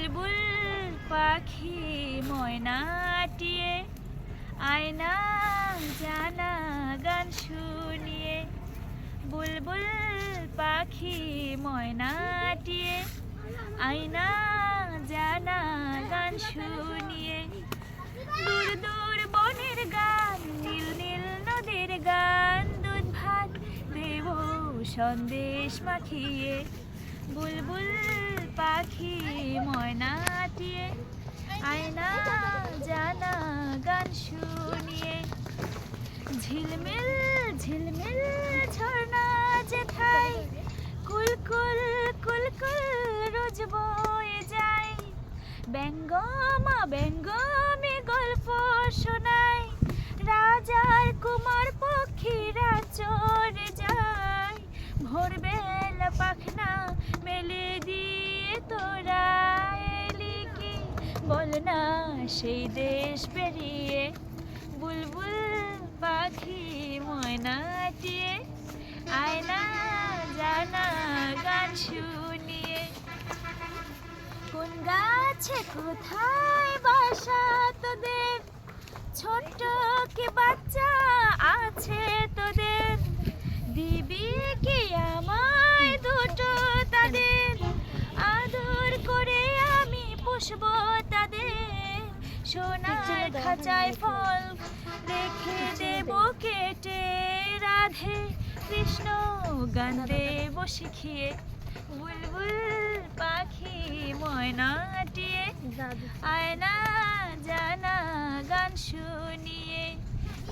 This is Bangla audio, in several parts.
বুলবুল পাখি ময়নাটিয়ে আয়না জানা গান শুনিয়ে বুলবুল পাখি ময়নাটিয়ে আয়না জানা গান শুনিয়ে দূর দূর বনের গান নীল নীল নদীর গান দুধ ভাত দেব সন্দেশ মাখিয়ে বুলবুল পাখি ময়নাটিয়ে আয়না জানা গান শুনিয়ে ঝিলমিল ঝিলমিল ঝর্ণা যেথায় কুলকুল কুলকুল রোজ বয়ে যায় ব্যঙ্গমা ব্যঙ্গমে গল্প শোনায় রাজার কুমার পক্ষীরা চড়ে যায় ভোরবেলা পাখনা মেলে দিয়ে তোরা এলি কি বল না সেই দেশ পেরিয়ে বুলবুল পাখি ময়নাটিয়ে আয়না জানা গান শুনিয়ে কোন গাছে কোথায় বাসা তোদের ছোট্ট কি বাচ্চা আছে তোদের দিবি কি আমায় দুটো তাদের আদর করে আমি পুষবো তাদের সোনার খাঁচায় ফল রেখে দেব কেটে রাধে কৃষ্ণ গান দেব শিখিয়ে বুলবুল পাখি ময়নাটিয়ে আয়না জানা গান শুনিয়ে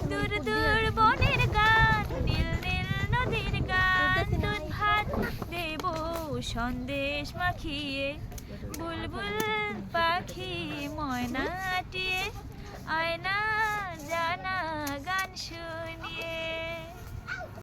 দূর দূর বনের গান নীল নীল নদীর গান দুধ ভাত দেব সন্দেশ মাখিয়ে বুলবুল পাখি ময়না